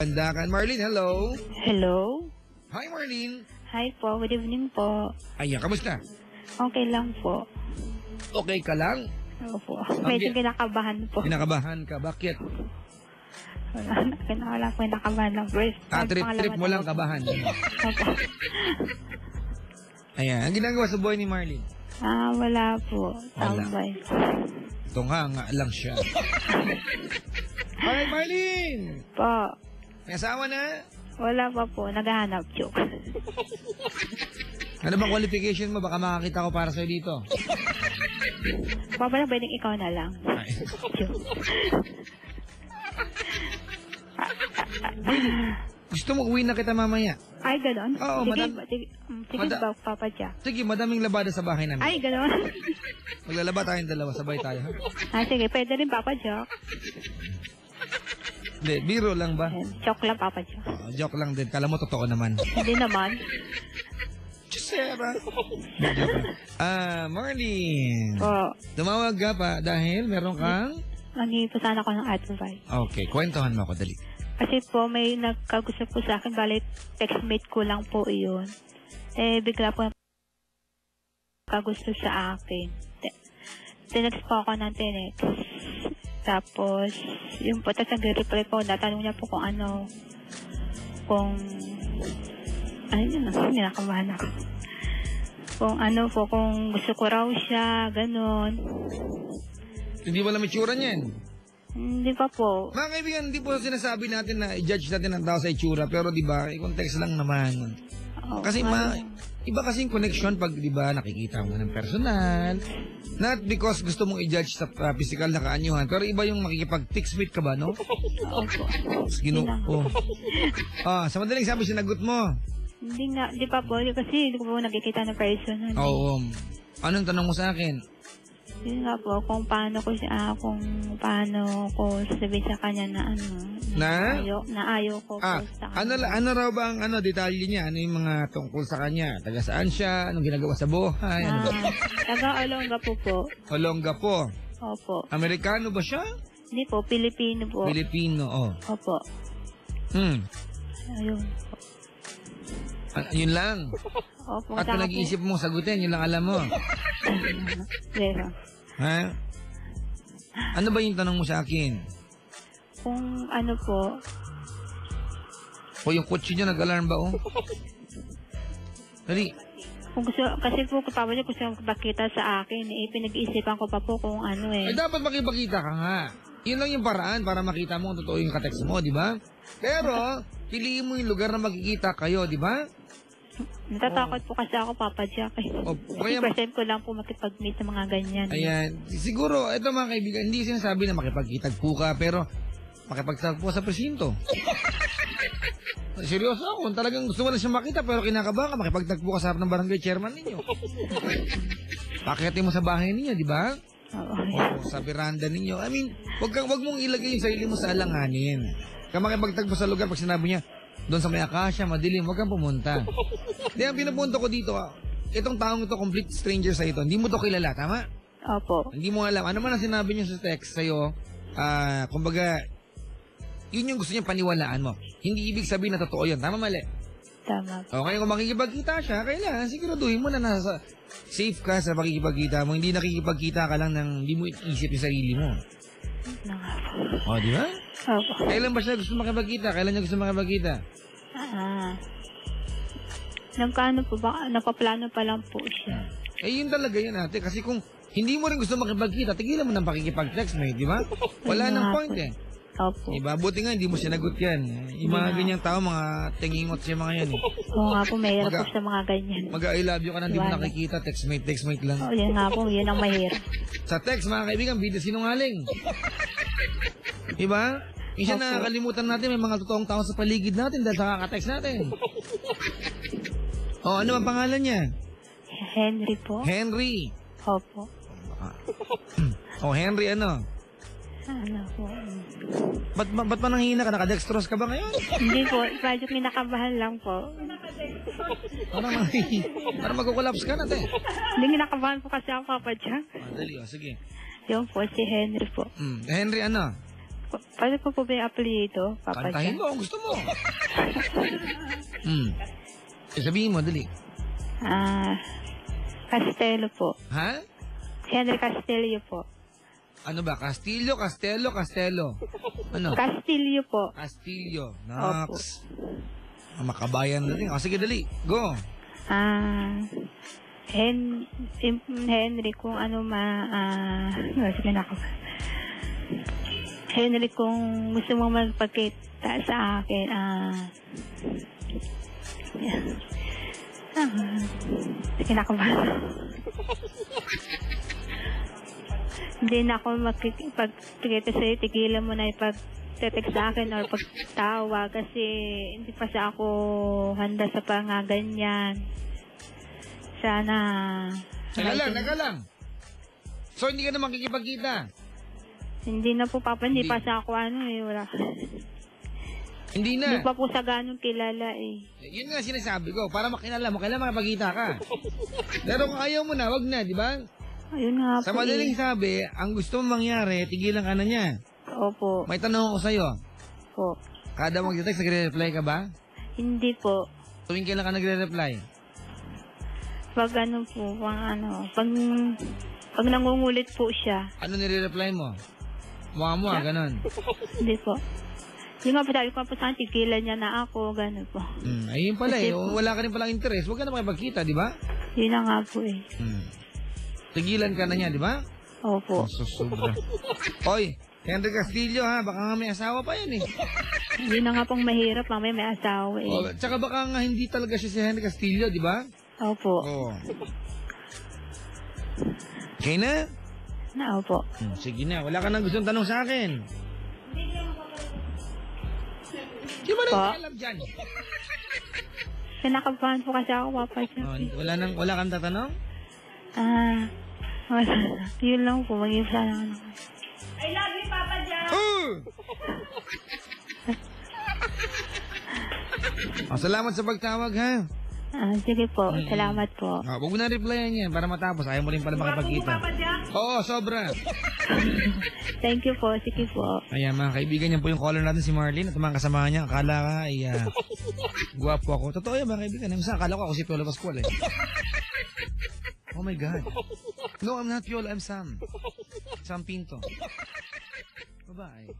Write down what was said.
Pandakan. Marlene, hello. Hello? Hi, Marlene. Hi po, good evening po. Ayan, kamusta? Okay lang po. Okay ka lang? Opo. Medyo kinakabahan po. Kinakabahan ka? Bakit? Wala po, kinakabahan lang. First time, Trip mo lang kabahan. Opo. Ayan, ang ginagawa sa buhay ni Marlene? Wala po. Tambay. Tunga lang siya. Hi, Marlene! Po. May asawa na? Wala pa po. Naghahanap. Joke. Ano bang qualification mo? Baka makakita ko para sa'yo dito. Pwede ikaw na lang. Joke. Gusto mo uwi na kita mamaya? Ay, ganon? Oo, sige ba, Papa Jack? Sige, madaming labada sa bahay namin. Ay, ganon? Maglalaba tayong dalawa, sabay tayo, ha? Sige, pwede rin, Papa Jack. Hindi, biro lang ba? Joke lang, Papa Jack. Joke lang din. Kala mo totoo naman. Hindi naman. Chisera. Marlene. Po. Tumawag ka pa dahil meron kang... Nanghihingi sana ako ng advice. Okay, kwentuhan mo ako, dali. Kasi po, may nagkagusto po sa akin, balik textmate ko lang po iyon. Bigla po nagkagusto sa akin. Tinext po ako ng tinext. Tapos, yun po, tapos nag-reply po, natanong niya po kung ano, ninakabahan ako. Kung ano po, kung gusto ko raw siya, ganon. Hindi wala itsura niyan. Hindi pa po. Mga kaibigan, hindi po sinasabi natin na i-judge natin ang tao sa itsura, pero di ba, i-context lang naman. Kasi iba kasing connection pag di ba nakikita mo ng personal. Not because gusto mong i-judge sa physical na kaanyuhan, pero iba yung makikipag-textmate ka ba, no? Opo. Sa madaling sabi, sinagot mo. Hindi pa po. Kasi hindi ko po nakikita ng personal. Oo. Anong tanong mo sa akin? Yun nga po, kung paano ko sasabihin sa kanya na ayaw ko po sa kanya. Ano raw ba ang detalye niya? Ano yung mga tungkol sa kanya? Taga saan siya? Anong ginagawa sa buhay? Taga Olonga po. Olonga po? Opo. Amerikano ba siya? Hindi po, Pilipino po. Pilipino, Opo. Ayun po. Yun lang? Opo. At kung nag-iisip mong sagutin, yun lang alam mo? Pero. Ha? Ano ba yung tanong mo sa akin? Kung ano po. O yung kotse niya, nag-alarm ba, Dali. Kung gusto, kasi po, kapag gusto makipagkita sa akin, pinag-iisipan ko pa po kung ano Ay, dapat makipagkita ka nga. Yun lang yung paraan para makita mo kung totoo yung katext mo, di ba? Pero, piliin mo yung lugar na magkikita kayo, di ba? Natatakot po kasi ako, Papa Jack. Kasi first time ko lang po makipag-meet sa mga ganyan. Ayan. Siguro, ito mga kaibigan, hindi sinasabi na makipagkitagpo ka, pero makipagtagpo sa presinto. Seryoso ako, kung talagang gusto mo na siya makita, pero kinakabahan ka, makipagtagpo ka sa harap ng barangay chairman ninyo. Pakitin mo sa bahay ninyo, di ba? Oo, sa veranda ninyo. I mean, wag mong ilagay yung sarili mo sa alanganin. Kaya makipagtagpo sa lugar, pag sinabi niya, doon sa may akasya, madilim, wag kang pumunta. Di, ang pinupunto ko dito, itong taong ito, complete stranger sa ito, hindi mo to kilala, tama? Opo. Hindi mo alam. Ano man ang sinabi niya sa text sa'yo, kumbaga, yun yung gusto niya paniwalaan mo. Hindi ibig sabihin na totoo yun. Tama, mali? Tama. Okay, kung makikipagkita siya, kailangan siguraduhin mo na nasa safe ka sa pakikipagkita mo. Hindi nakikipagkita ka lang ng hindi mo isip yung sarili mo. Di ba? Opo. Kailan ba siya gusto makipagkita? Kailan niya gusto makipagkita? Napaplano pa lang po siya. Yun talaga yan, ate. Kasi kung hindi mo rin gusto makipagkita, tigilan mo ng pakikipag-text, mate, di ba? Wala nang point eh. Opo. Diba? Buti nga, hindi mo sinagot yan. Yung mga ganyang tao, mga tingingot siya mga yan. Oo nga po, mahirap po sa mga ganyan. Mag-I love you ka na, hindi mo nakikita, textmate lang. Yun nga po, yun ang mahirap. Sa text, mga kaibigan, bida sinungaling. Diba? Minsan nakakalimutan natin, may mga totoong tao sa paligid natin dahil sa kaka-text natin. Ano ang pangalan niya? Henry po. Henry. Opo. Henry ano? Ano po? Ba't pa nanghihina ka? Nakadextrose ka ba ngayon? Hindi po. Medyo kinakabahan lang po. Parang mag-collapse ka natin. Hindi kinakabahan po kasi ako, Papa Jack. Dali, sige. Yun po, si Henry po. Henry ano? Paano po ba yung apelyido, Papa Kantahin Jack? mo kung gusto mo. Sabihin mo, dali. Castello po. Ha? Henry Castillo po. Ano ba? Castillo, Castello, Castello. Ano? Castillo po. Castillo. Nox. Makabayan na rin. O, sige, dali. Go. Henry, kung ano sige na ako. Henry, kung gusto mo magpakita sa akin, sige na ako ba? Hindi na ako magpagpakita sa'yo, tigilan mo na ipag-text sa akin or pagtawa kasi hindi pa sa ako handa sa pangaganyan. Sana... Naga lang. So, hindi ka na makikipagkita? Hindi na po, Papa. Hindi pa sa ako wala. Hindi na. Hindi pa po sa ganong kilala eh. Yun nga sinasabi ko. Para makilala mo, kailangan makipagkita ka. Pero kung ayaw mo na, wag na, di ba? Ayun nga Sa po madaling sabi, ang gusto mong mangyari, tigilan ka na niya. Opo. May tanong ako sa'yo. Po. Kada mag-text, nagre-reply ka ba? Hindi po. Tuwing kailan ka nagre-reply? Pag pag nangungulit po siya. Ano nire-reply mo? Mukha mo ganon. Hindi po. Yung nga po sabi ko po sa akin, tigilan niya na ako, gano'n po. Ayun pala Kasi Kung wala ka rin palang interest, huwag ka na makipagkita, di ba? Yun na nga po eh. Tigilan ka na niya, di ba? Opo. Susubra. Oy, Henry Castillo ha, baka nga may asawa pa yan eh. Yun na nga pong mahirap, mamaya may asawa eh. Tsaka baka nga hindi talaga siya si Henry Castillo, di ba? Opo. Okay na? Opo. Sige na, wala ka nang gustong tanong sa akin. Di ba Po? rin alam dyan? Kinakabahan po kasi ako, Papa Jack. Wala kang tatanong? Wala. Yun lang po, mag-iisa lang ako. I love you, Papa Jack! Salamat sa pagtawag ha. Sige po, salamat po. Huwag mo na replyan yan para matapos. Ayaw mo rin pala makipagkita. Papa Jack! Oo, sobra. Thank you po, sige po. Ayan, mga kaibigan, yan po yung caller natin si Marlene at mga kasama niya. Akala ka ay guwapo ako. Totoo yan, mga kaibigan. Minsan akala ko ako si Piolo Pascual eh. Oh my God. No, I'm not Piolo. I'm Sam. Sam Pinto. Bye-bye.